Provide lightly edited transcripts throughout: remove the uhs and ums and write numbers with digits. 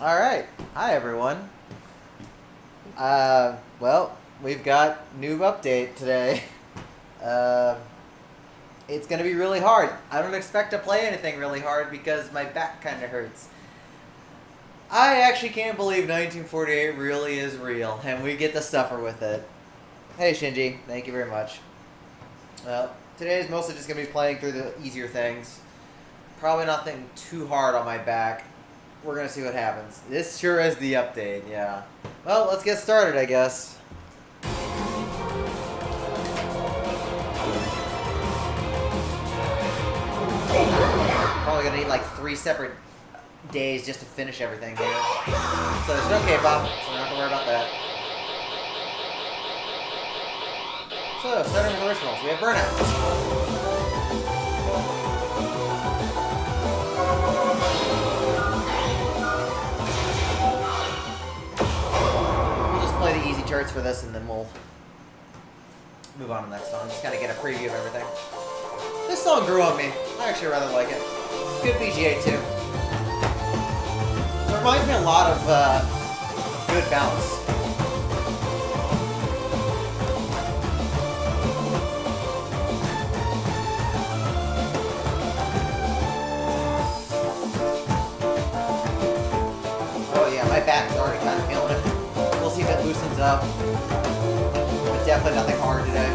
Alright, hi everyone. Well, we've got noob update today. It's gonna be really hard. I don't expect to play anything really hard because my back kinda hurts. I actually can't believe 1948 really is real, and we get to suffer with it. Hey Shinji, thank you very much. Well, today is mostly just gonna be playing through the easier things. Probably nothing too hard on my back. We're gonna see what happens. This sure is the update, yeah. Well, let's get started, I guess. Probably gonna need like 3 separate days just to finish everything here. So there's no K-pop, so we don't have to worry about that. So, starting with originals, we have Burnout. Play the easy charts for this and then we'll move on to the next song. Just kind of get a preview of everything. This song grew on me. I actually rather like it. Good BGA too. It reminds me a lot of Good Bounce. Oh yeah, my back's already kind of feeling it. We'll see if it loosens up. But definitely nothing hard today.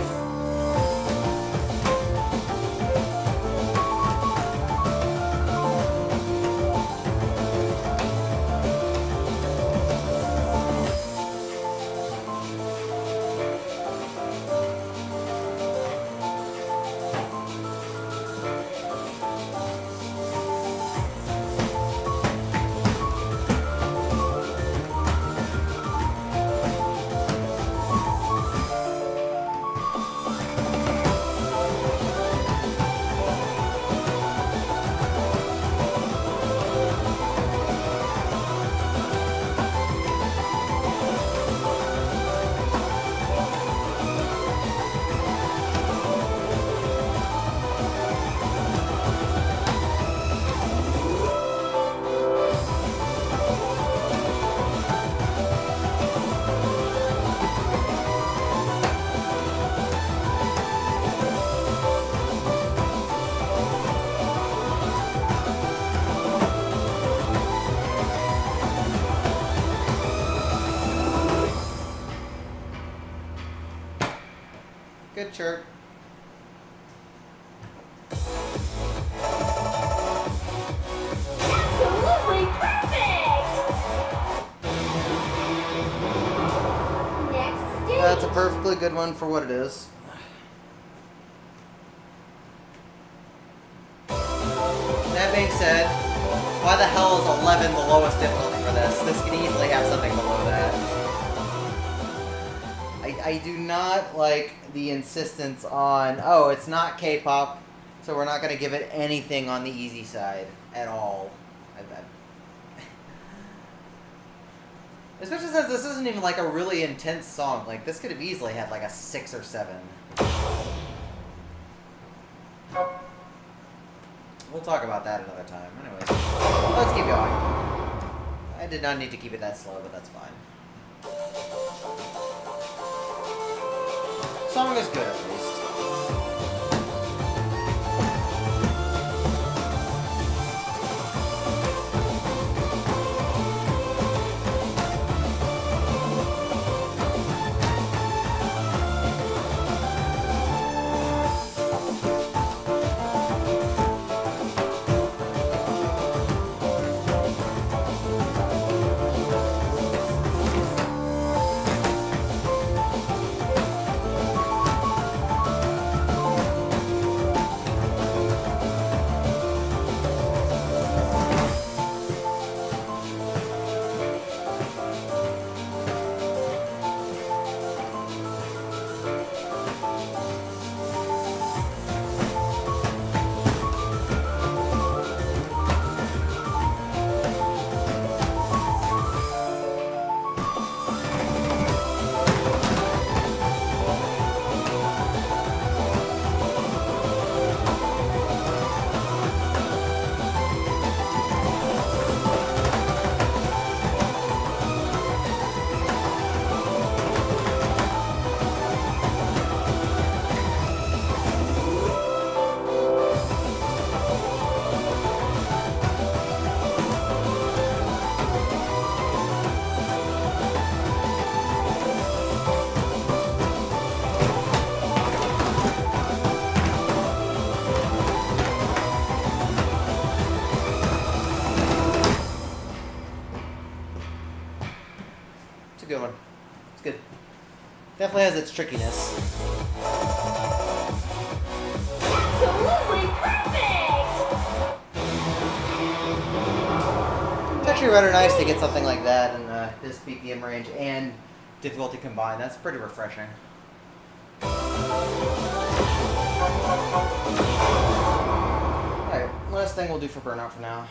Good chirp. Absolutely perfect! Next stage. That's a perfectly good one for what it is. That being said, why the hell is 11 the lowest difficulty for this? This could easily have something below that. I do not like the insistence on, oh, it's not K-pop, so we're not going to give it anything on the easy side at all. Especially since this isn't even like a really intense song. Like, this could have easily had like a 6 or 7. We'll talk about that another time. Anyways, let's keep going. I did not need to keep it that slow, but that's fine. Song is good, at least. Good one. It's good. Definitely has its trickiness. Absolutely perfect! It's actually rather nice to get something like that in this BPM range and difficulty combined. That's pretty refreshing. Alright, last thing we'll do for Burnout for now.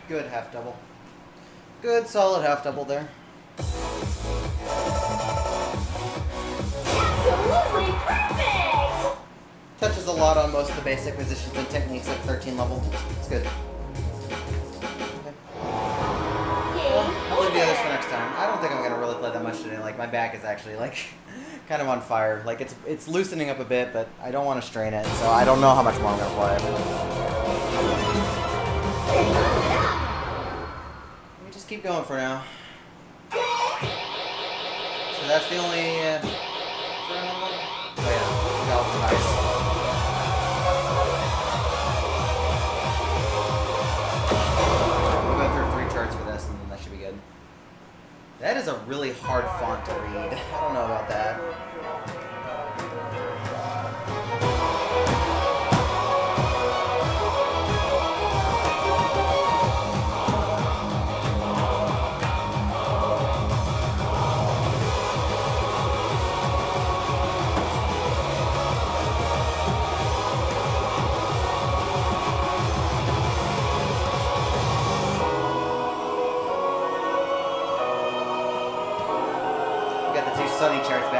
Good half double. Good solid half double there. Absolutely perfect! Touches a lot on most of the basic positions and techniques at 13 level. It's good. Okay. I'll leave the others for next time. I don't think I'm gonna really play that much today. Like my back is actually like kind of on fire. Like it's loosening up a bit, but I don't want to strain it, so I don't know how much more I'm gonna play. Let me just keep going for now. So that's the only. Is there another one? Oh yeah, that was nice. We'll go through 3 charts for this, and then that should be good. That is a really hard font to read. I don't know about that.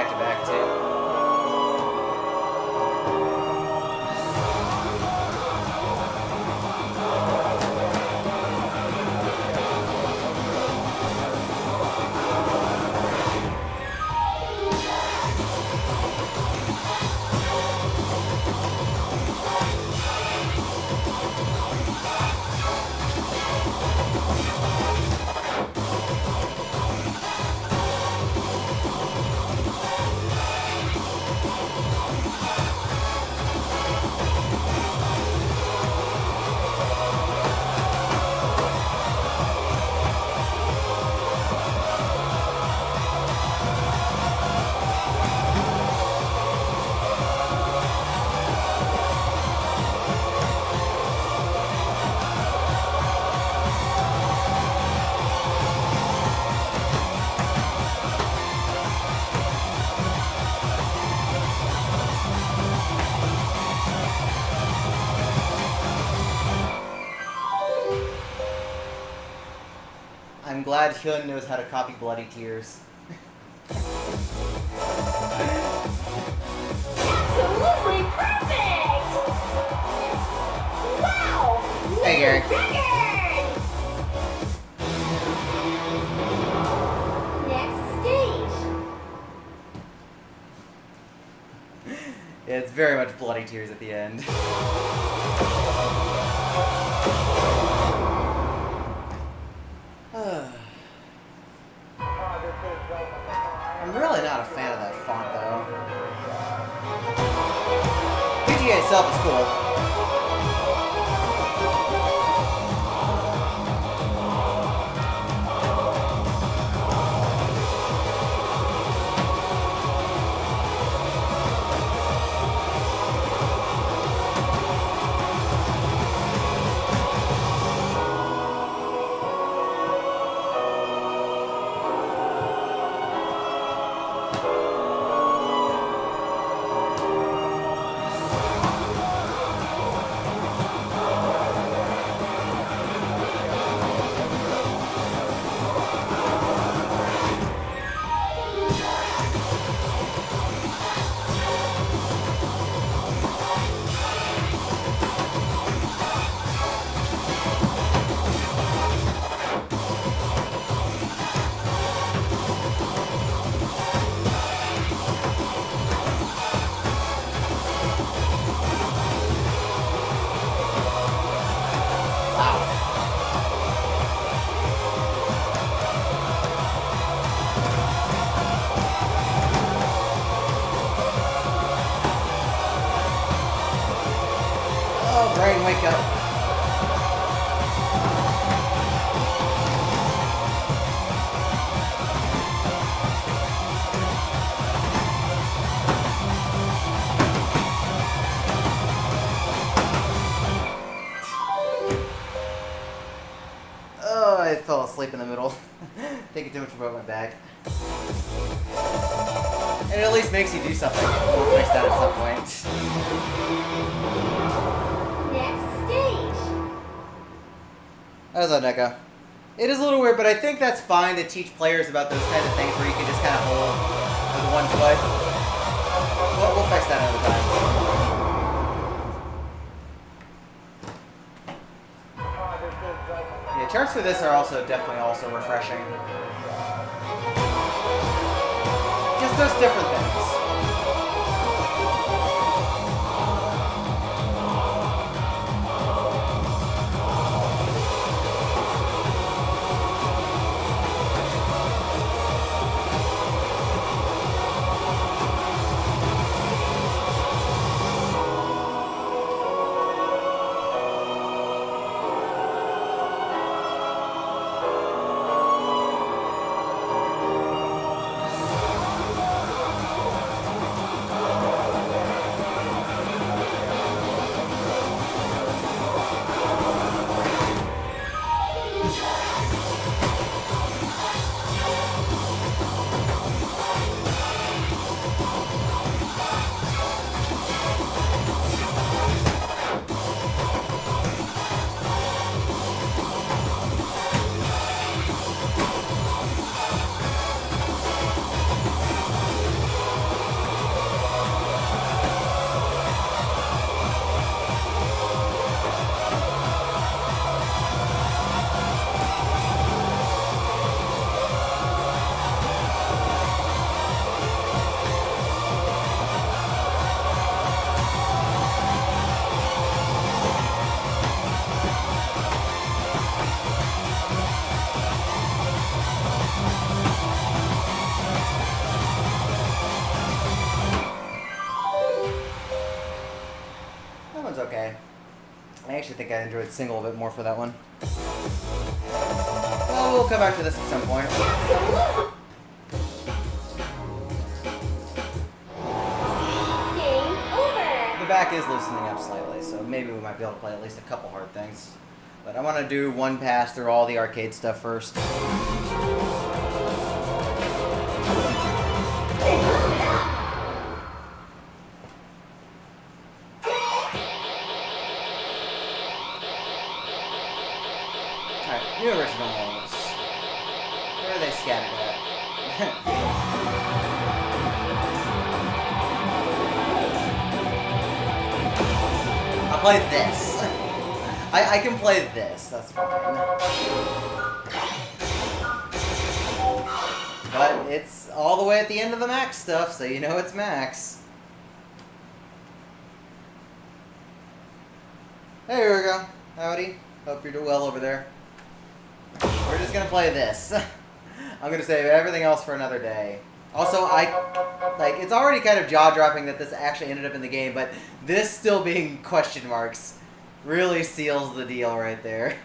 back to back too. I'm glad Hyun knows how to copy Bloody Tears. Absolutely perfect! Wow! Hey, Gary. Record! Next stage. Yeah, it's very much Bloody Tears at the end. I'm really not a fan of that font, though. PGA itself is cool. Oh, Brian, wake up. Oh, I fell asleep in the middle. Thinking too much about my back. It at least makes you do something. We'll fix that at some point. Next stage. How's that, Neko? It is a little weird, but I think that's fine to teach players about those kinds of things where you can just kind of hold with one foot. We'll fix that another time. Yeah, charts for this are also definitely also refreshing. Just does different things. think I enjoyed single a bit more for that one. Well, we'll come back to this at some point. Game over. The back is loosening up slightly, so maybe we might be able to play at least a couple hard things. But I want to do one pass through all the arcade stuff first. Alright, new originals. Where are they scattered at? I'll play this. I can play this, that's fine. But it's all the way at the end of the max stuff, so you know it's max. Hey, here we go. Howdy. Hope you're doing well over there. We're just gonna play this. I'm gonna save everything else for another day. Also, it's already kind of jaw-dropping that this actually ended up in the game, but this still being question marks really seals the deal right there.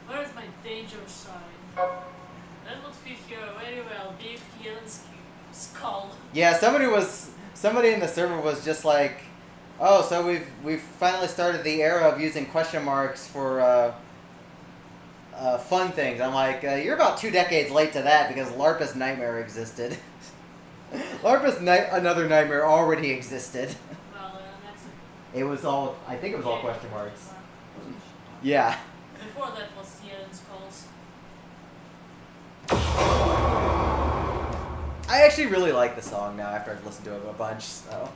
Where is my danger sign? That would fit here very well. Big Helen's skull. Yeah, somebody in the server was just like, oh, so we've finally started the era of using question marks for fun things. I'm like, you're about 2 decades late to that because LARP's Nightmare existed. LARP's Another Nightmare already existed. Well, that's It was all, I think it was all question marks. Yeah. Before that was Helen's skulls. I actually really like the song now after I've listened to it a bunch, so.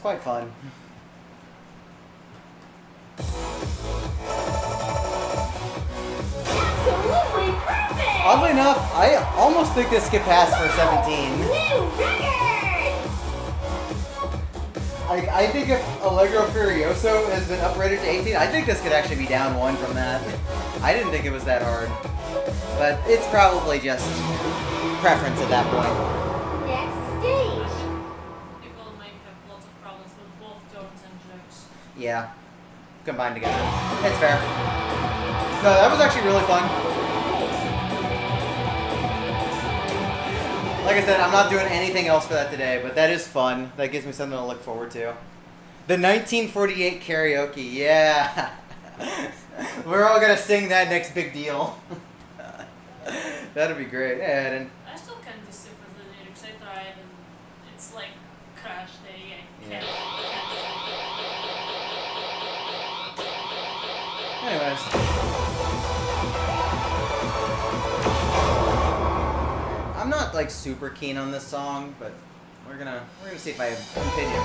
Quite fun. Absolutely perfect. Oddly enough, I almost think this could pass for 17. New record. I think if Allegro Furioso has been uprated to 18, I think this could actually be down 1 from that. I didn't think it was that hard. But it's probably just preference at that point. Next stage. People may have lots of problems with both tones and jokes. Yeah. Combined together. It's fair. No, that was actually really fun. Like I said, I'm not doing anything else for that today, but that is fun. That gives me something to look forward to. The 1948 karaoke, yeah. We're all gonna sing that next big deal. That'd be great. Yeah, and I still can't decipher the lyrics. I tried and it's like crash day. I can't. Anyways. I'm not like super keen on this song, but we're gonna see if my opinion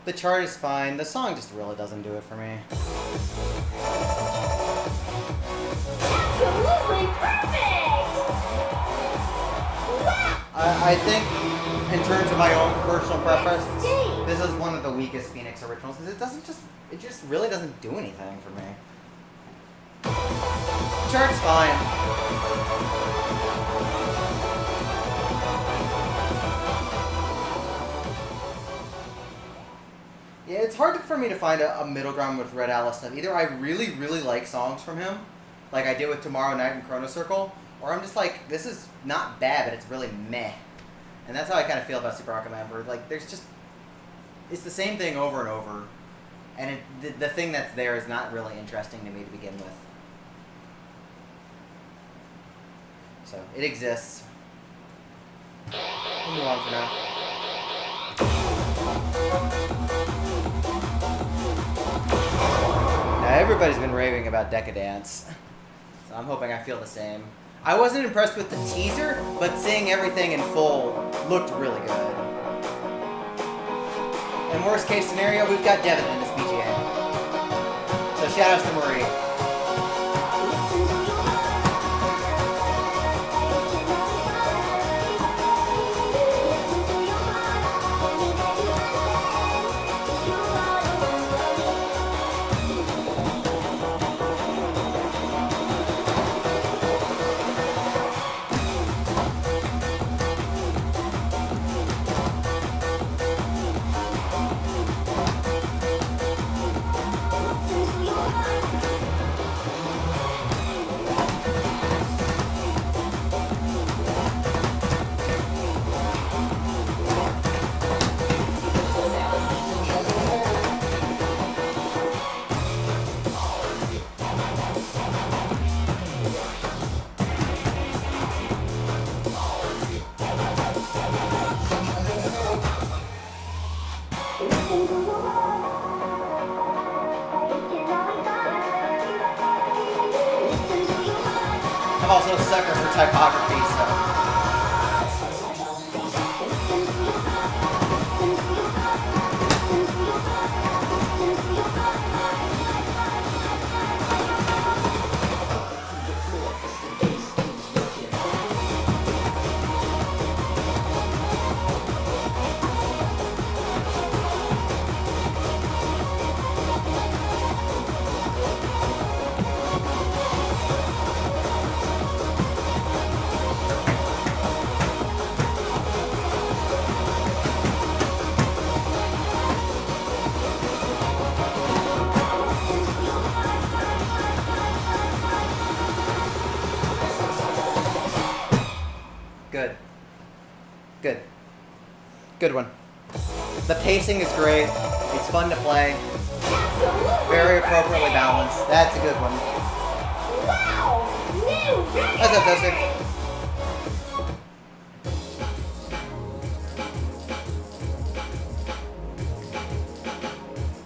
The chart is fine. The song just really doesn't do it for me. Absolutely perfect! Wow! I think, in terms of my own personal preference, this is one of the weakest Phoenix originals because it just really doesn't do anything for me. The chart's fine. Yeah, it's hard for me to find a middle ground with Red Alice stuff. Either I really, really like songs from him, like I did with Tomorrow Night and Chrono Circle, or I'm just like, this is not bad, but it's really meh. And that's how I kind of feel about Super Rocket Member. Like, there's just, it's the same thing over and over, and the thing that's there is not really interesting to me to begin with. So, it exists. We'll move on for now. Now, everybody's been raving about Decadence, so I'm hoping I feel the same. I wasn't impressed with the teaser, but seeing everything in full looked really good. And worst case scenario, we've got Devin in this BGA. So shout outs to Marie. I'm also a sucker for typography, so. Good one. The pacing is great. It's fun to play. Absolutely Very appropriately perfect. balanced. That's a good one. Wow! New record! What's up, Dustin?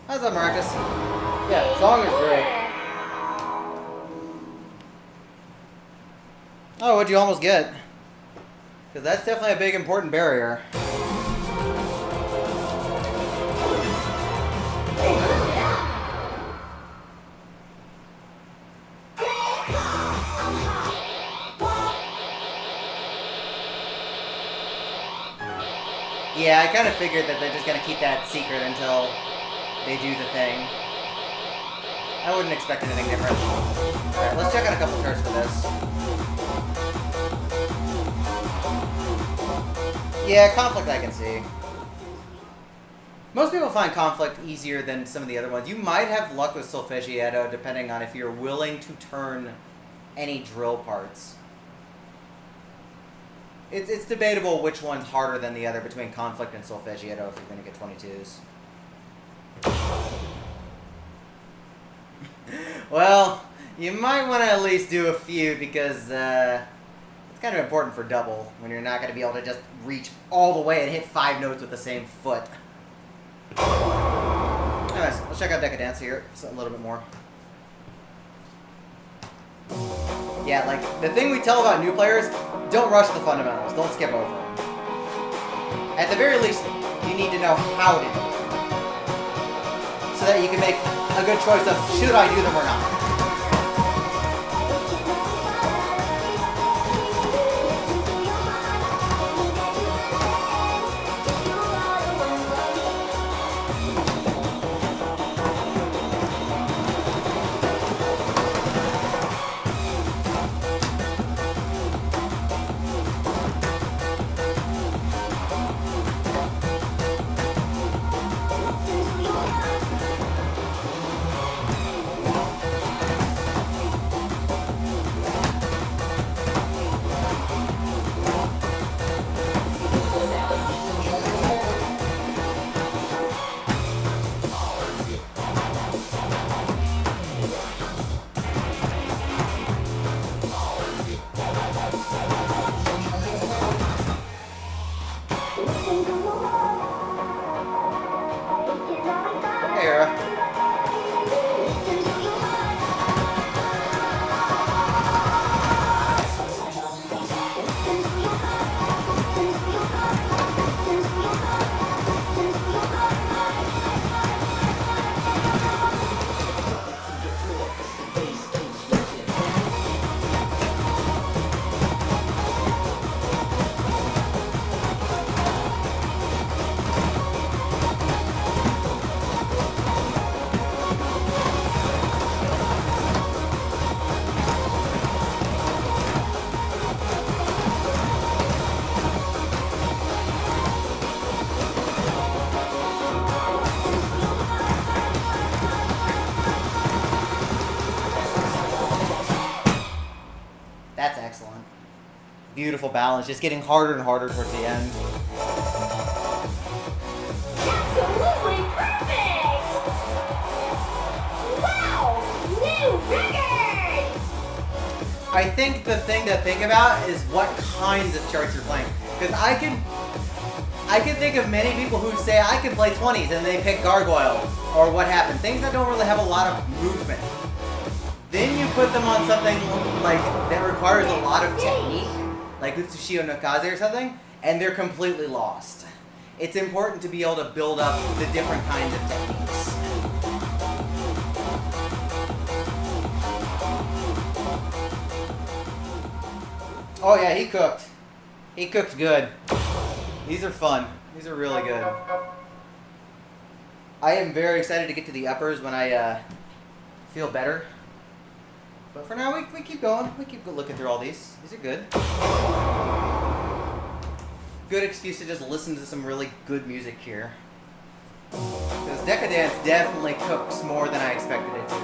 How's up, Marcus? Yeah, the song is great. Oh, what'd you almost get? Because that's definitely a big, important barrier. Yeah, I kind of figured that they're just going to keep that secret until they do the thing. I wouldn't expect anything different. Alright, let's check out a couple cards for this. Yeah, conflict I can see. Most people find conflict easier than some of the other ones. You might have luck with Solfeggiato depending on if you're willing to turn any drill parts. It's debatable which one's harder than the other between conflict and Solfeggiato if you're going to get 22s. Well, you might want to at least do a few because it's kind of important for double when you're not going to be able to just reach all the way and hit 5 notes with the same foot. Anyways, let's check out Decadence here a little bit more. Yeah, like, the thing we tell about new players, don't rush the fundamentals. Don't skip over them. At the very least, you need to know how to do it. So that you can make a good choice of, should I do them or not? That's excellent. Beautiful balance, just getting harder and harder towards the end. Absolutely perfect! Wow! New record! I think the thing to think about is what kinds of charts you're playing. Because I can think of many people who say I can play 20s and they pick Gargoyle or what happened. Things that don't really have a lot of movement. Then you put them on something like that requires a lot of technique, like Utsushio no Kaze or something, and they're completely lost. It's important to be able to build up the different kinds of techniques. Oh yeah, he cooked. He cooked good. These are fun. These are really good. I am very excited to get to the uppers when I feel better. But for now, we keep going. We keep looking through all these. These are good. Good excuse to just listen to some really good music here. Because Decadence definitely cooks more than I expected it to.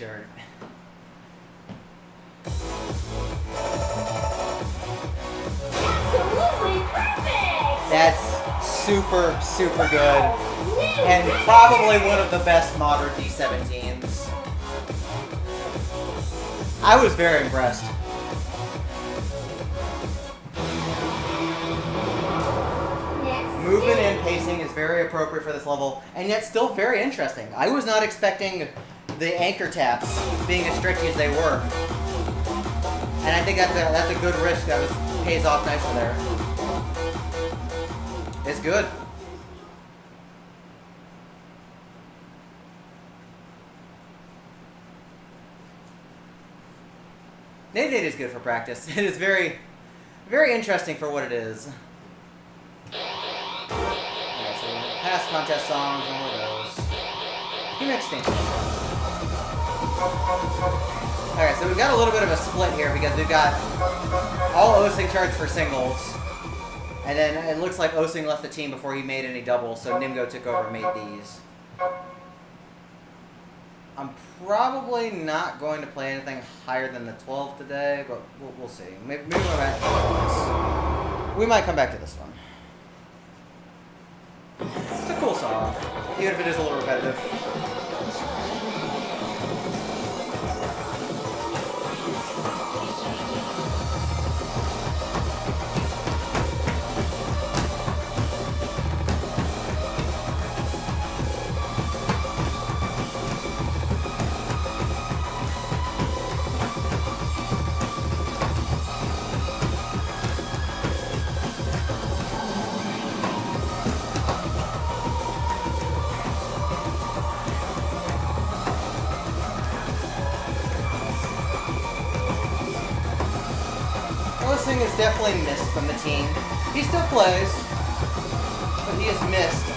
shirt. Absolutely perfect! That's super, super good. New And record! probably one of the best modern D17s. I was very impressed. Next Movement spin. and pacing is very appropriate for this level, and yet still very interesting. I was not expecting the anchor taps being as tricky as they were. And I think that's a good risk. That pays off nicely there. It's good. Nate is good for practice. It is very, very interesting for what it is. Alright, so past contest songs, and more of those. Phoenix Station. Alright, so we've got a little bit of a split here because we've got all Osing charts for singles. And then it looks like Osing left the team before he made any doubles, so Nimgo took over and made these. I'm probably not going to play anything higher than the 12 today, but we'll see. Maybe we'll come back to this. We might come back to this one. It's a cool song, even if it is a little repetitive. Osing is definitely missed from the team. He still plays, but he is missed.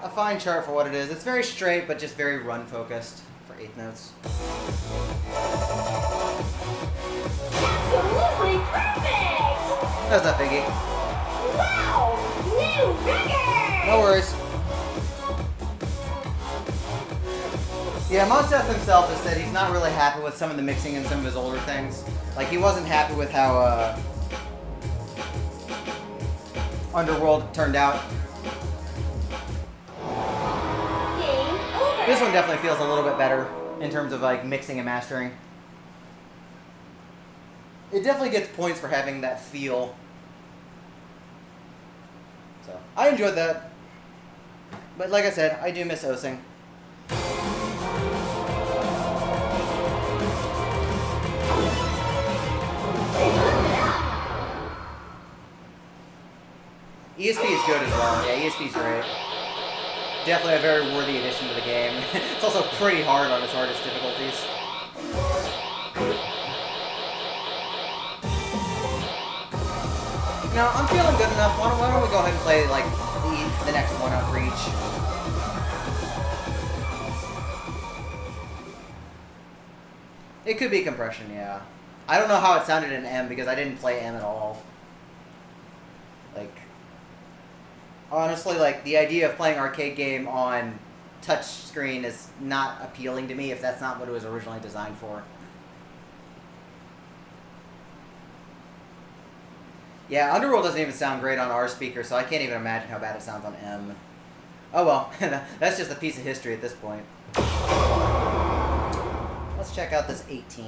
A fine chart for what it is. It's very straight, but just very run focused for eighth notes. Absolutely perfect! That's not biggie. Wow! New record! No worries. Yeah, Monseth himself has said he's not really happy with some of the mixing in some of his older things. Like, he wasn't happy with how Underworld turned out. Game over! This one definitely feels a little bit better in terms of like mixing and mastering. It definitely gets points for having that feel. So I enjoyed that. But like I said, I do miss Osing. ESP is good as well. Yeah, ESP is great. Definitely a very worthy addition to the game. It's also pretty hard on its hardest difficulties. No, I'm feeling good enough. Why don't we go ahead and play like the next one up for each? It could be compression, yeah. I don't know how it sounded in M because I didn't play M at all. Like, honestly, like, the idea of playing arcade game on touch screen is not appealing to me if that's not what it was originally designed for. Yeah, Underworld doesn't even sound great on our speaker, so I can't even imagine how bad it sounds on M. Oh well, that's just a piece of history at this point. Let's check out this 18.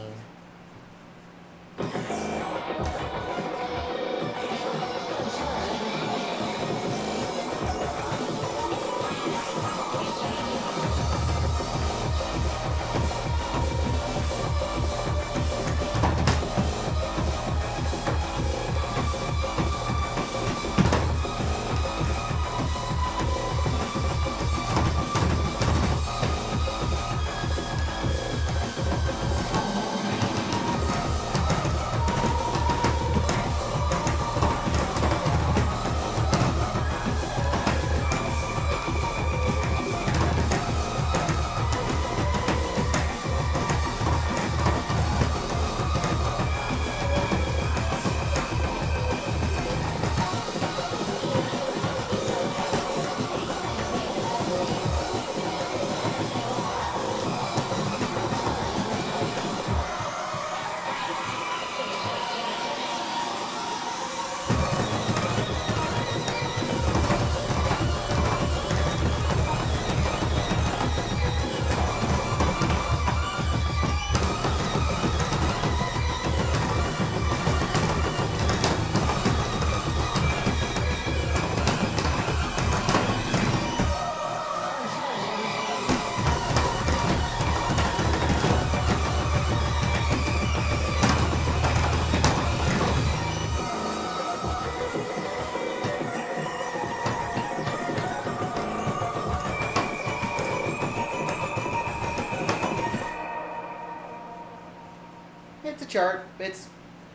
chart. It's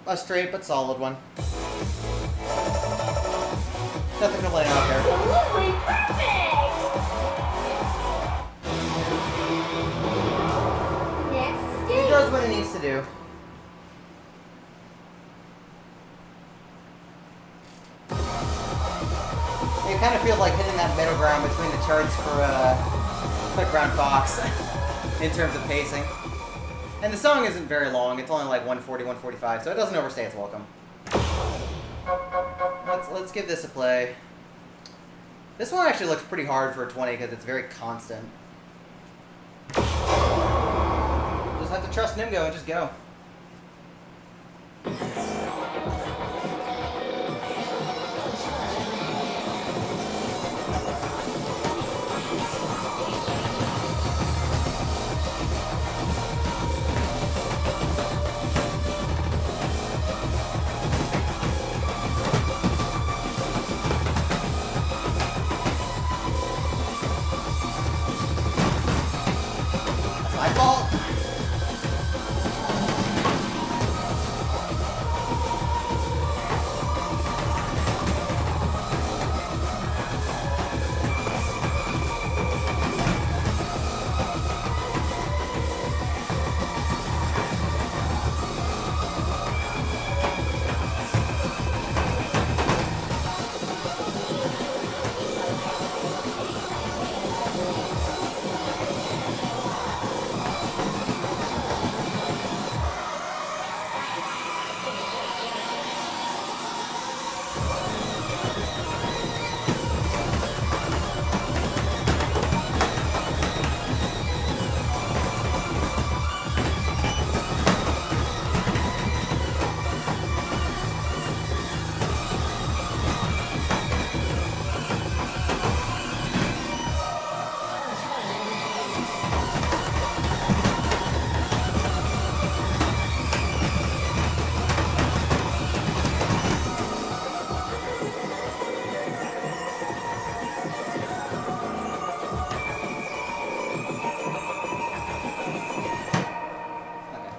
a straight but solid one. Nothing to complain about there. Absolutely perfect! Next It stage. does what it needs to do. It kind of feels like hitting that middle ground between the charts for Quick Brown Fox in terms of pacing. And the song isn't very long. It's only like 140, 145, so it doesn't overstay its welcome. Let's give this a play. This one actually looks pretty hard for a 20 because it's very constant. Just have to trust Nimgo and just go. My fault.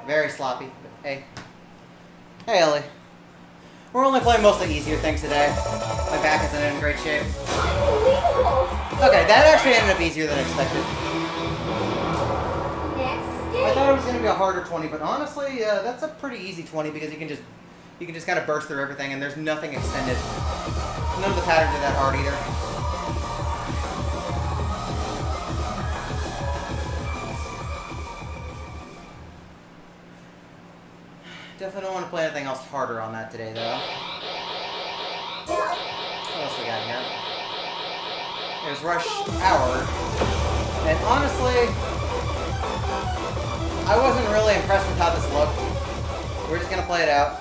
Very sloppy, but hey. Hey, Ellie. We're only playing mostly easier things today. My back isn't in great shape. Unbelievable! Okay, that actually ended up easier than expected. Next I stage. thought it was going to be a harder 20, but honestly, that's a pretty easy 20 because you can just kind of burst through everything and there's nothing extended. None of the patterns are that hard either. Definitely don't want to play anything else harder on that today, though. What else we got here? There's Rush Hour. And honestly, I wasn't really impressed with how this looked. We're just going to play it out.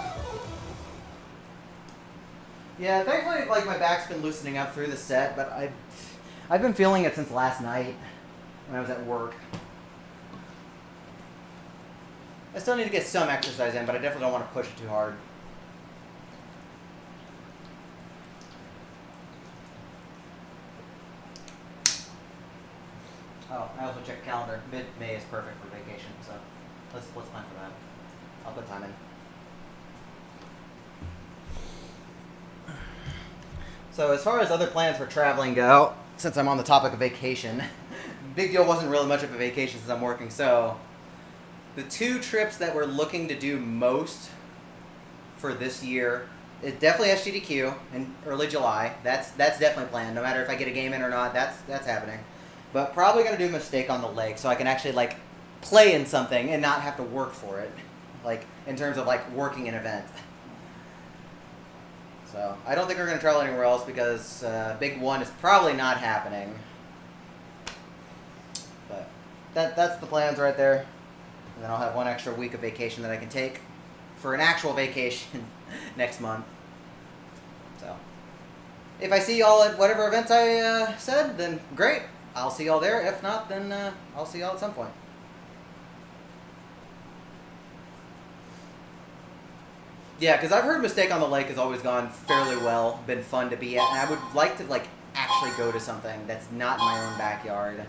Yeah, thankfully, like, my back's been loosening up through the set, but I've been feeling it since last night when I was at work. I still need to get some exercise in, but I definitely don't want to push it too hard. Oh, I also checked calendar. Mid-May is perfect for vacation, so let's plan for that. I'll put time in. So as far as other plans for traveling go, since I'm on the topic of vacation, big deal wasn't really much of a vacation since I'm working, so the two trips that we're looking to do most for this year is definitely SGDQ in early July. That's definitely planned. No matter if I get a game in or not, that's happening. But probably gonna do a Mistake on the Lake so I can actually like play in something and not have to work for it, like in terms of like working an event. So I don't think we're gonna travel anywhere else because Big One is probably not happening. But that's the plans right there. And then I'll have one extra week of vacation that I can take for an actual vacation next month. So, if I see y'all at whatever events I said, then great. I'll see y'all there. If not, then I'll see y'all at some point. Yeah, because I've heard Mistake on the Lake has always gone fairly well, been fun to be at, and I would like to like actually go to something that's not in my own backyard.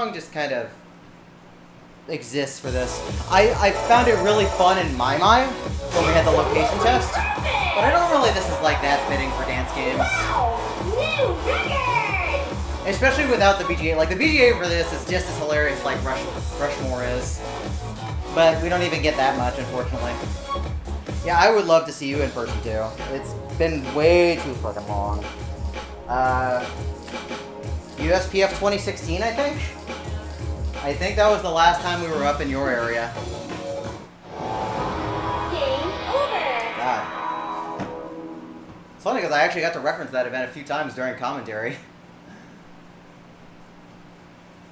song just kind of exists for this. I found it really fun in my mind when we had the location test, but I don't really this is like that fitting for dance games. Wow! New record! Especially without the BGA. Like, the BGA for this is just as hilarious like Rushmore is. But we don't even get that much, unfortunately. Yeah, I would love to see you in person, too. It's been way too fucking long. USPF 2016, I think? I think that was the last time we were up in your area. Game over! God. It's funny because I actually got to reference that event a few times during commentary.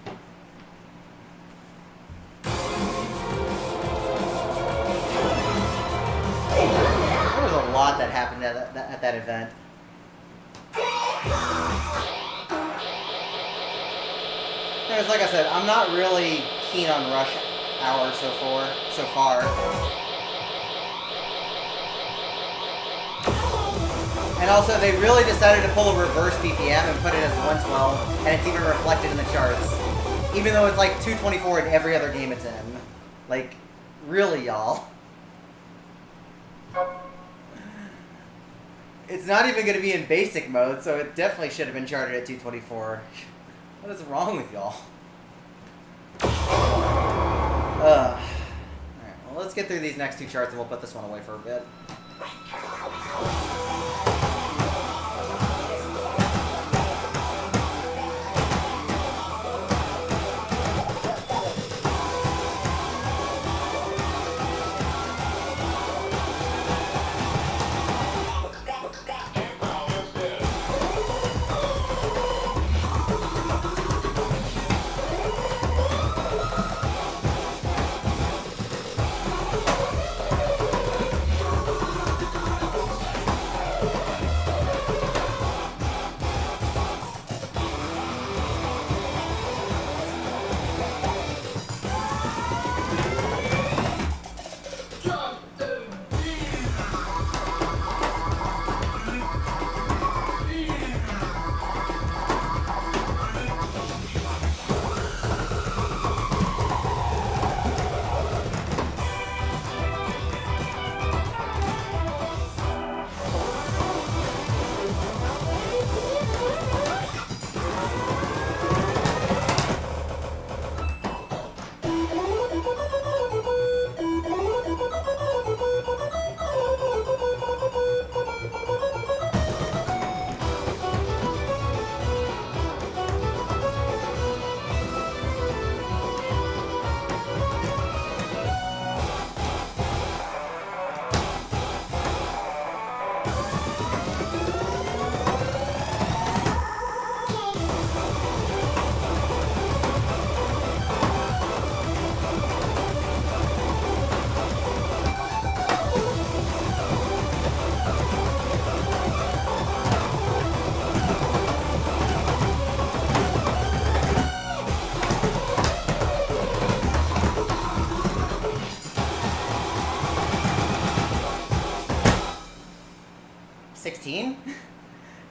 There was a lot that happened at that event. Because, like I said, I'm not really keen on Rush Hour so far. And also, they really decided to pull a reverse BPM and put it as 112, and it's even reflected in the charts. Even though it's like 224 in every other game it's in. Like, really, y'all. It's not even going to be in basic mode, so it definitely should have been charted at 224. What is wrong with y'all? Alright, well, let's get through these next two charts and we'll put this one away for a bit.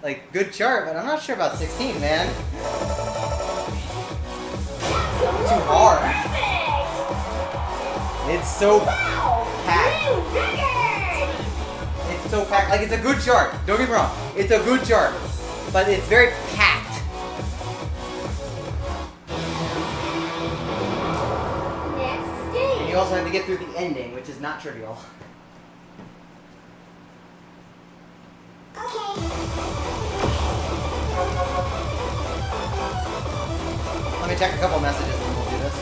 Like, good chart, but I'm not sure about 16, man. Too hard. It's so packed. It's so packed. Like, it's a good chart. Don't get me wrong. It's a good chart. But it's very packed. Next stage. And you also have to get through the ending, which is not trivial. Let me check a couple messages and we'll do this.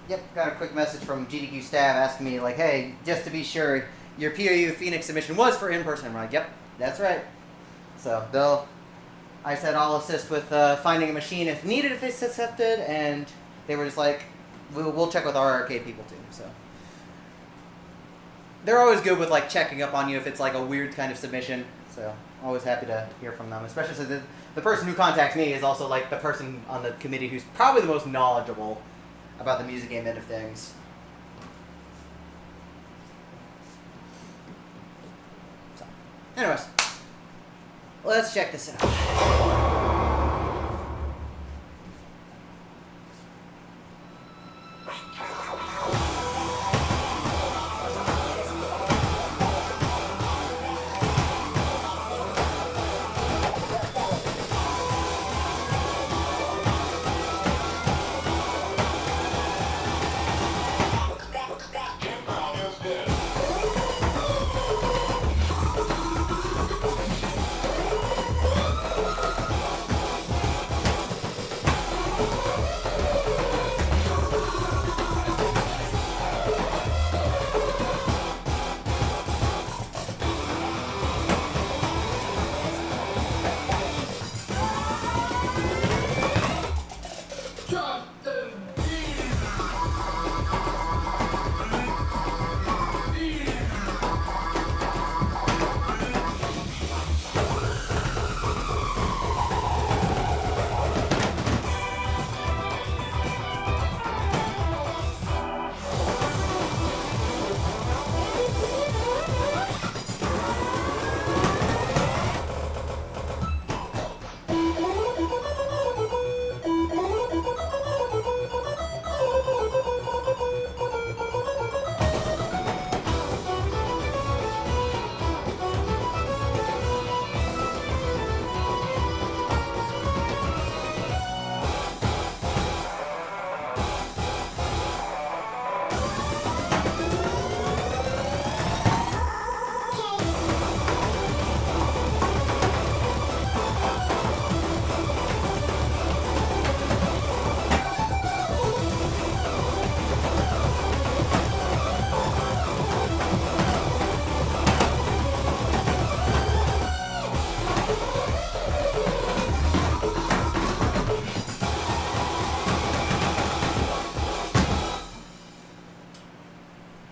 Yep, got a quick message from GDQ staff asking me, like, hey, just to be sure, your PIU Phoenix submission was for in-person. I'm like, yep, that's right. So I said I'll assist with finding a machine if needed, if it's accepted, and they were just like, we'll check with our arcade people too. So they're always good with like checking up on you if it's like a weird kind of submission. So always happy to hear from them, especially since the person who contacts me is also like the person on the committee who's probably the most knowledgeable about the music game end of things. So, anyways, let's check this out.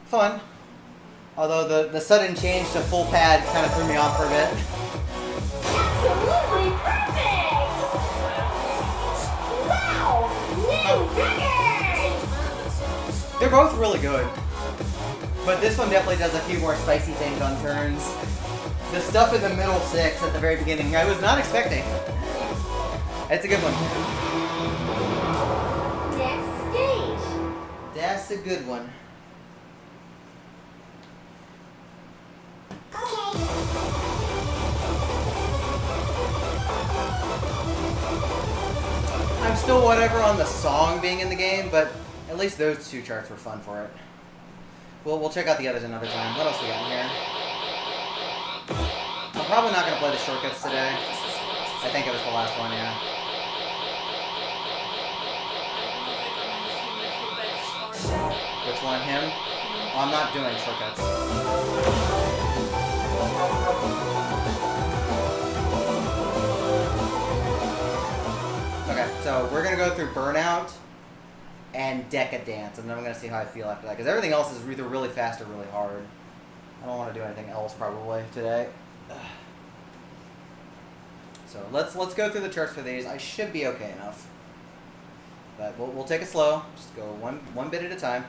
Fun. Although the sudden change to full pad kind of threw me off for a bit. Absolutely perfect! Wow! New record! They're both really good. But this one definitely does a few more spicy things on turns. The stuff in the middle six at the very beginning, I was not expecting. It's a good one. Next stage. That's a good one. I'm still whatever on the song being in the game, but at least those two charts were fun for it. We'll check out the others another time. What else we got in here? I'm probably not going to play the shortcuts today. I think it was the last one, yeah. Which one? Him? Oh, I'm not doing shortcuts. Okay, so we're going to go through Burnout and Decadence, and then I'm going to see how I feel after that. Because everything else is either really fast or really hard. I don't want to do anything else probably today. So let's go through the charts for these. I should be okay enough. But we'll take it slow. Just go one bit at a time.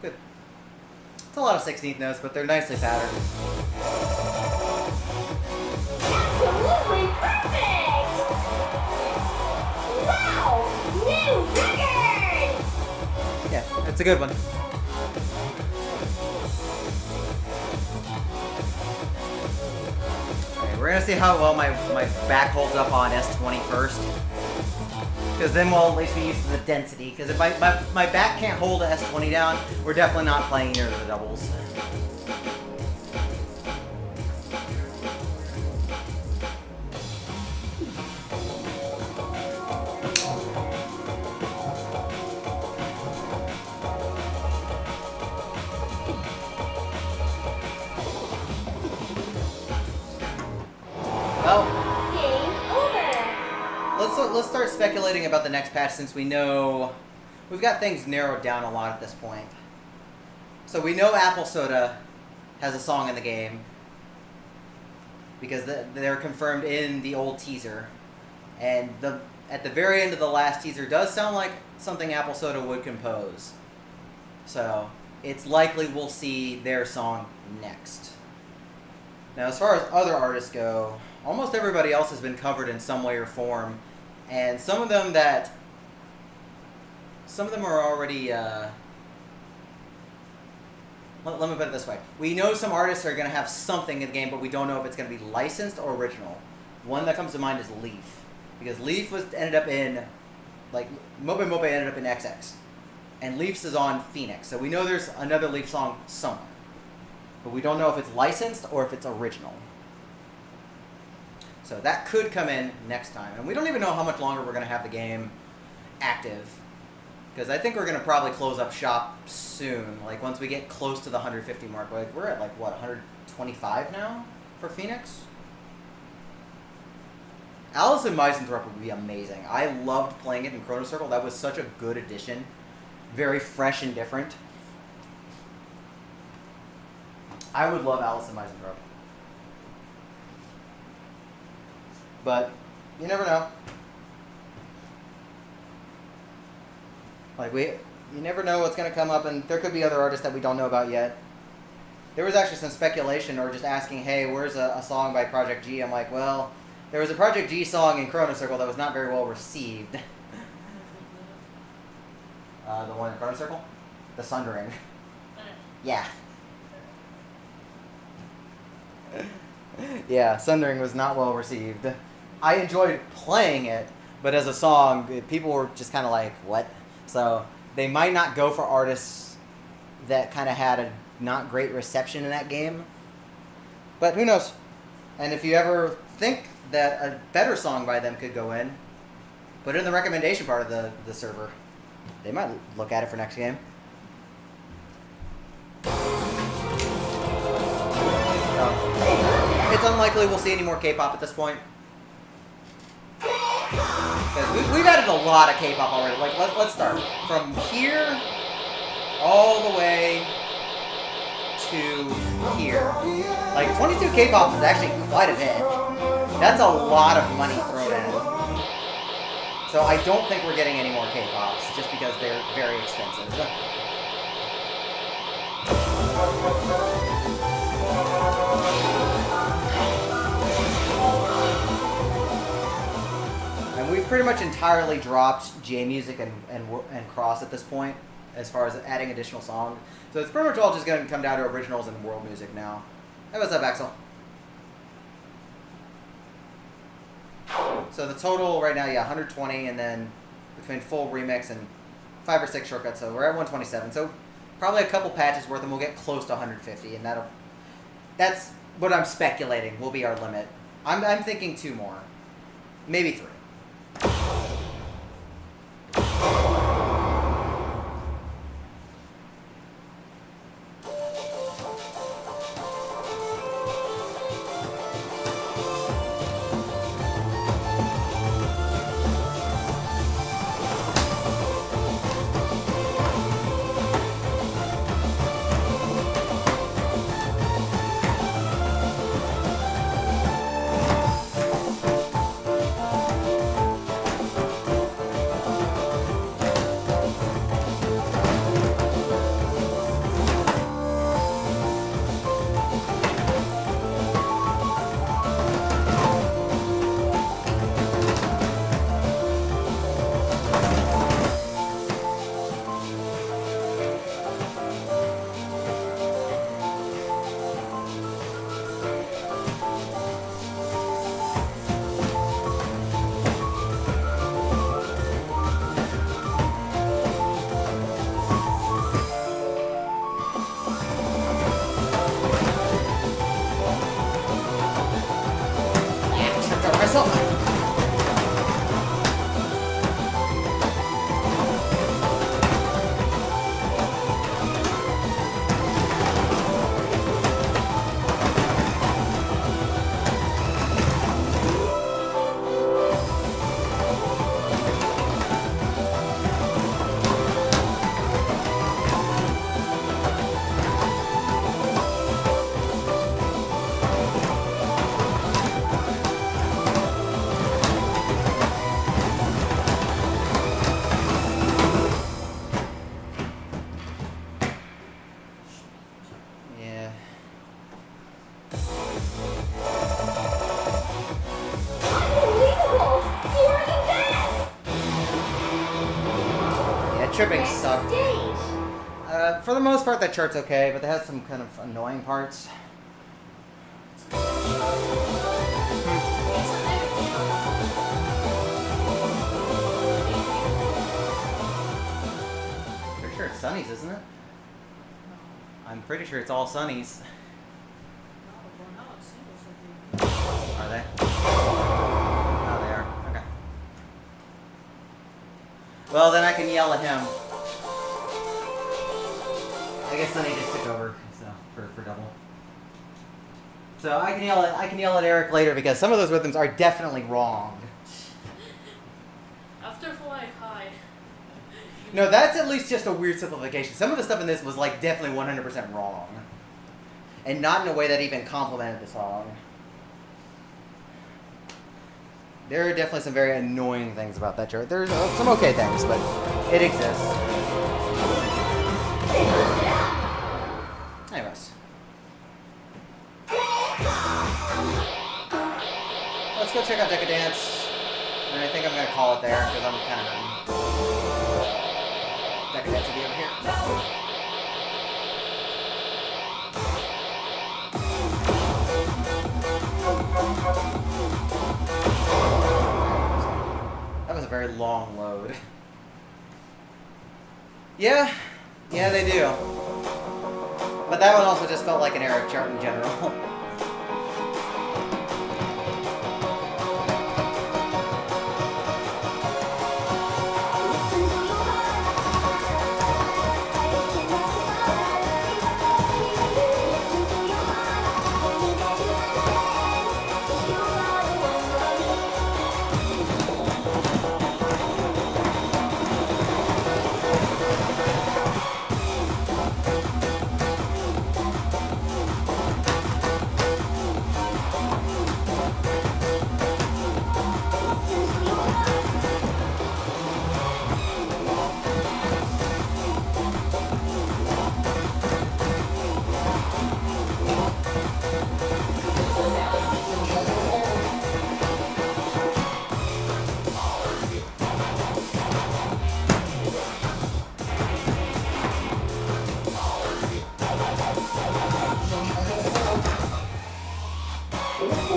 Good. It's a lot of 16th notes, but they're nicely patterned. Absolutely perfect! Wow! New record! Yeah, it's a good one. Okay, we're gonna see how well my back holds up on S20 first. Because then we'll at least be used to the density. Because if my back can't hold a S20 down, we're definitely not playing near the doubles. Well, Game over! let's start speculating about the next patch since we know we've got things narrowed down a lot at this point. So we know Apple Soda has a song in the game because they're confirmed in the old teaser, and at the very end of the last teaser does sound like something Apple Soda would compose. So it's likely we'll see their song next. Now, as far as other artists go, almost everybody else has been covered in some way or form, and some of them are already. Let me put it this way: we know some artists are going to have something in the game, but we don't know if it's going to be licensed or original. One that comes to mind is Leaf, because Leaf ended up in, like, Mope Mope ended up in XX, and Leaf's is on Phoenix, so we know there's another Leaf song somewhere. But we don't know if it's licensed or if it's original. So that could come in next time. And we don't even know how much longer we're going to have the game active. Because I think we're going to probably close up shop soon. Like, once we get close to the 150 mark. Like, we're at, like, what, 125 now for Phoenix? Alice in Misanthrope would be amazing. I loved playing it in Chrono Circle. That was such a good addition. Very fresh and different. I would love Alice in Misanthrope. But you never know. Like, you never know what's going to come up, and there could be other artists that we don't know about yet. There was actually some speculation or just asking, hey, where's a song by Project G? I'm like, well, there was a Project G song in Chrono Circle that was not very well received. The one in Chrono Circle? The Sundering. Yeah. Yeah, Sundering was not well received. I enjoyed playing it, but as a song, people were just kind of like, what? So they might not go for artists that kind of had a not great reception in that game. But who knows? And if you ever think that a better song by them could go in, put it in the recommendation part of the server. They might look at it for next game. It's unlikely we'll see any more K-pop at this point. Because we've added a lot of K-pop already. Like, let's start. From here all the way to here. Like, 22 K-pops is actually quite a bit. That's a lot of money thrown in. So I don't think we're getting any more K-pops, just because they're very expensive. And we've pretty much entirely dropped J-Music and Cross at this point, as far as adding additional songs. So it's pretty much all just going to come down to originals and world music now. Hey, what's up, Axel? So the total right now, yeah, 120, and then between full remix and 5 or 6 shortcuts, so we're at 127. So probably a couple patches worth, and we'll get close to 150, and that's what I'm speculating will be our limit. I'm thinking 2 more, maybe 3. tripping Next sucked. stage. For the most part, that chart's okay, but it has some kind of annoying parts. Pretty sure it's Sunny's, isn't it? I'm pretty sure it's all Sunny's. Are they? Oh, they are. Okay. Well, then I can yell at him. I guess Sunny just took over, so for double. So I can yell at Eric later because some of those rhythms are definitely wrong. After flying high. No, that's at least just a weird simplification. Some of the stuff in this was like definitely 100% wrong, and not in a way that even complimented the song. There are definitely some very annoying things about that chart. There's some okay things, but it exists. Anyways. Let's go check out Decadence. And I think I'm going to call it there because I'm kind of Decadence will be over here. That was a very long load. Yeah, they do. But that one also just felt like an Eric chart in general.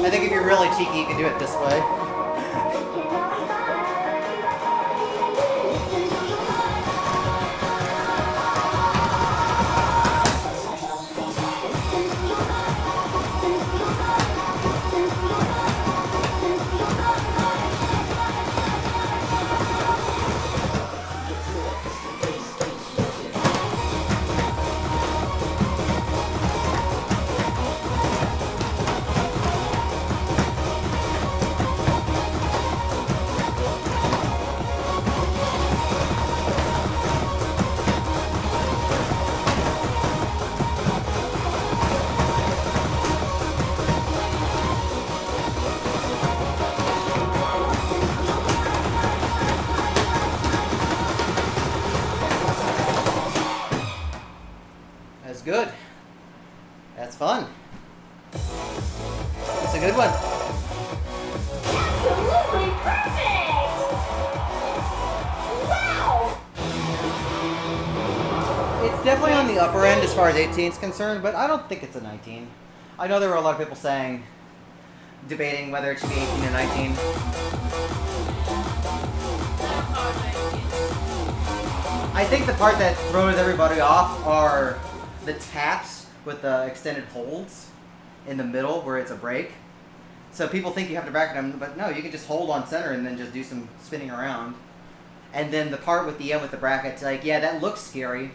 I think if you're really cheeky, you can do it this way. That's good. That's fun. That's a good one. Absolutely perfect! Wow! It's definitely on the upper end as far as 18 is concerned, but I don't think it's a 19. I know there were a lot of people debating whether it should be 18 or 19. I think the part that throws everybody off are the taps with the extended holds in the middle where it's a break. So people think you have to bracket them, but no, you can just hold on center and then just do some spinning around. And then the part with the end with the brackets, like, yeah, that looks scary.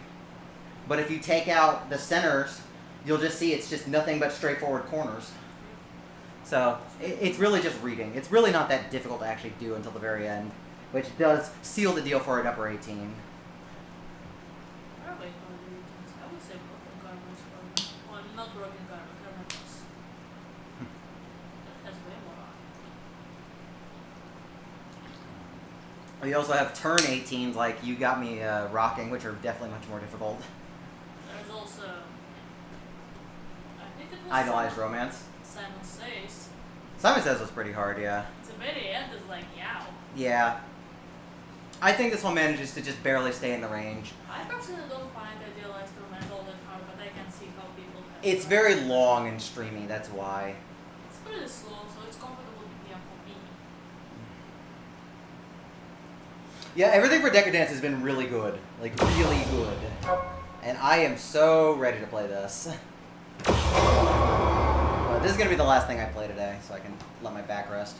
But if you take out the centers, you'll just see it's just nothing but straightforward corners. So it's really just reading. It's really not that difficult to actually do until the very end, which does seal the deal for an upper 18. I would say broken garments. Well, not broken garments. That has way more on. We also have turn 18s like You Got Me Rocking, which are definitely much more difficult. There's also, I think it was Idolized Romance. Simon Says. Simon Says was pretty hard, yeah. The very end is like, yow. Yeah. I think this one manages to just barely stay in the range. I personally don't find idealized romance all that hard, but I can see how people have It's fun. very long and streamy, that's why. It's pretty slow, so it's comfortable BPM for me. Yeah, everything for Decadence has been really good. Like, really good. And I am so ready to play this. This is going to be the last thing I play today, so I can let my back rest.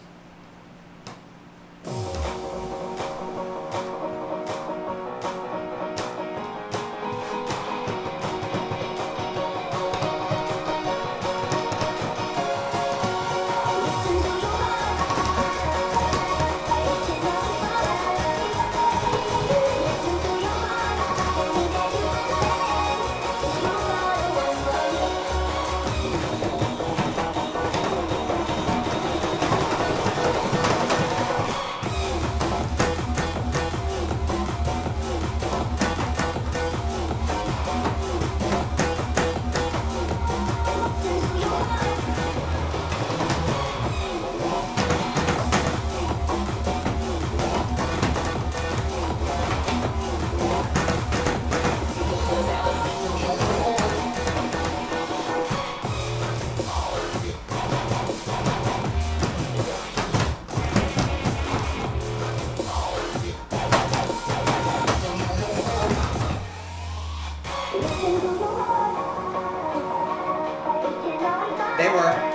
They were.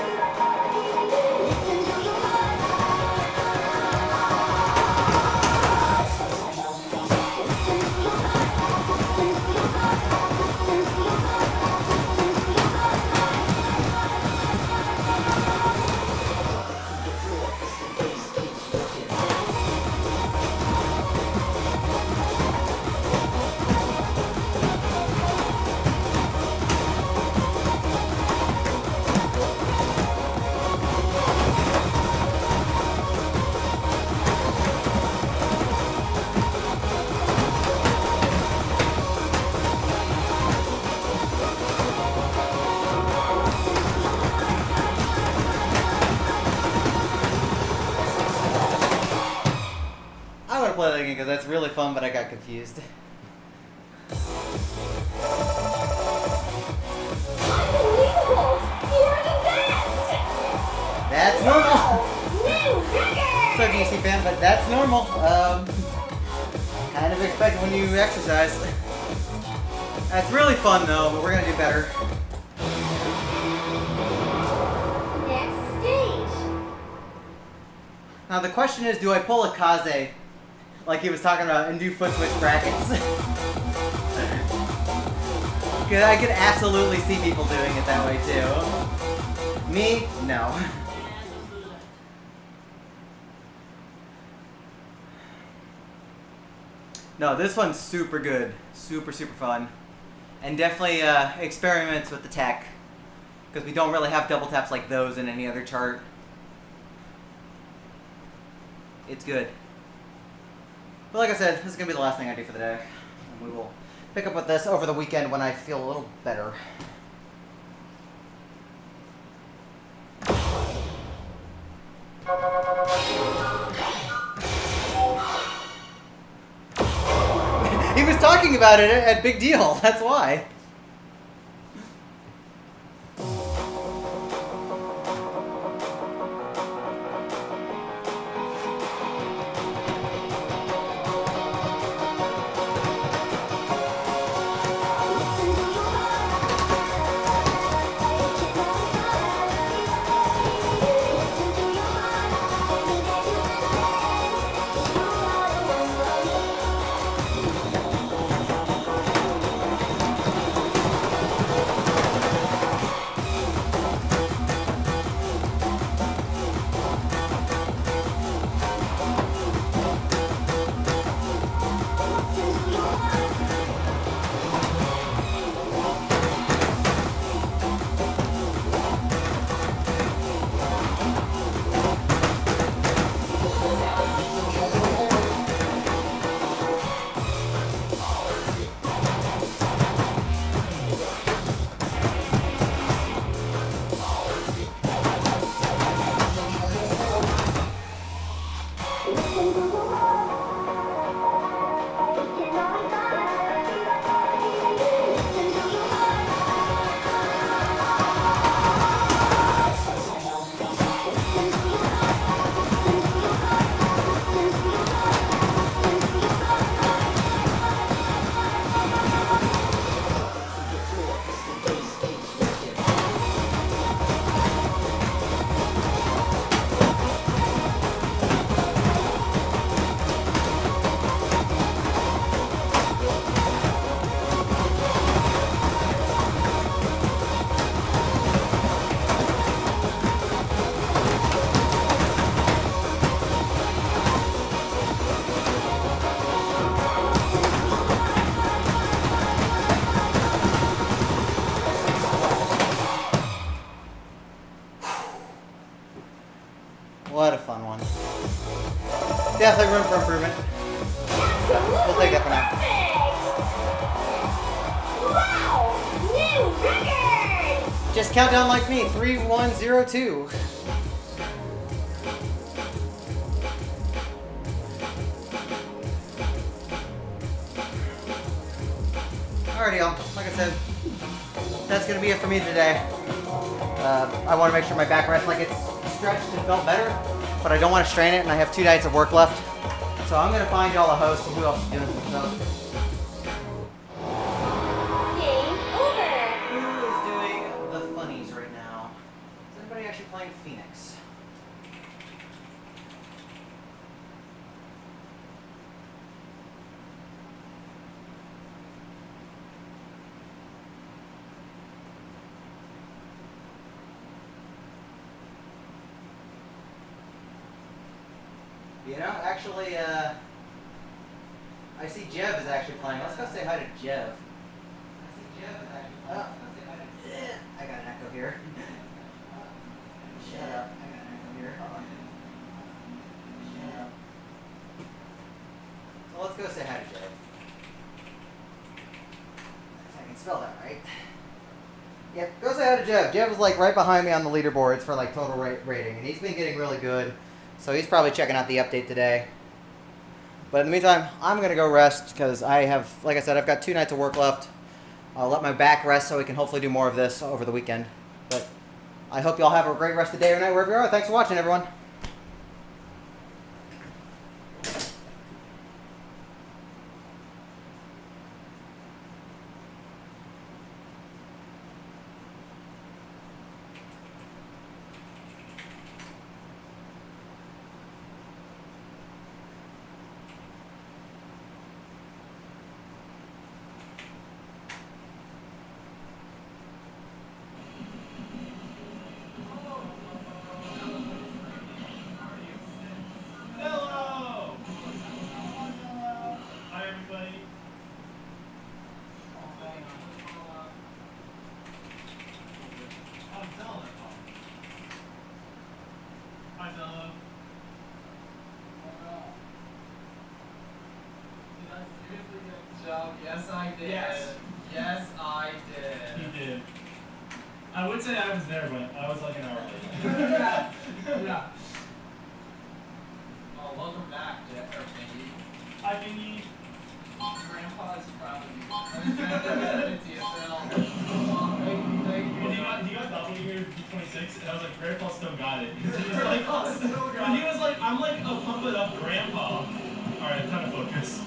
I want to play that again because that's really fun, but I got confused. Unbelievable! You're the best! That's normal. New record! So DC fan, but that's normal. Kind of expected when you exercise. That's really fun though, but we're gonna do better. Next stage. Now the question is, do I pull a Kaze, like he was talking about, and do foot switch brackets? Cause I could absolutely see people doing it that way too. Me, no. Yeah, don't do that. No, this one's super good. Super fun. And definitely experiments with the tech. Because we don't really have double taps like those in any other chart. It's good. But like I said, this is going to be the last thing I do for the day. And we will pick up with this over the weekend when I feel a little better. He was talking about it at Big Deal, that's why. Definitely room for improvement. We'll take that for now. Perfect! Wow! New record! Just count down like me. 3102. Alrighty, y'all. Like I said, that's gonna be it for me today. I want to make sure my back rests like it's stretched and felt better, but I don't want to strain it, and I have 2 nights of work left. So I'm gonna find y'all a host and who else is doing some stuff. Game over! Who is doing the funnies right now? Is anybody actually playing Phoenix? You know, actually, I see Jev is actually playing. Let's go say hi to Jev. I see Jev is actually playing. Let's go say hi to Jev. I got an echo here. Shut up. I got an echo here. Hold on. Shut up. So let's go say hi to Jev. If I can spell that right. Yep, go say hi to Jev. Jev is like right behind me on the leaderboards for like total rating, and he's been getting really good. So he's probably checking out the update today. But in the meantime, I'm going to go rest because I have, like I said, I've got 2 nights of work left. I'll let my back rest so we can hopefully do more of this over the weekend. But I hope y'all have a great rest of the day or night wherever you are. Thanks for watching, everyone. Hello! Hi, everybody. I'm Dylan. Hi, Dylan. Did I seriously get the job? Yes, I did. Yes. Yes, I did. He did. I would say I was there, but I was like an hour late. Yeah. Yeah. Oh, welcome back, Jeff. Or Piggy. Hi, Bingy. Grandpa's proud of you. I was trying to send it to you, Phil. Oh, thank you. Well, he got double here, 26, and I was like, Grandpa still got it. He was like, Grandpa still got he was like, I'm like a pump it up grandpa. Alright, time to focus.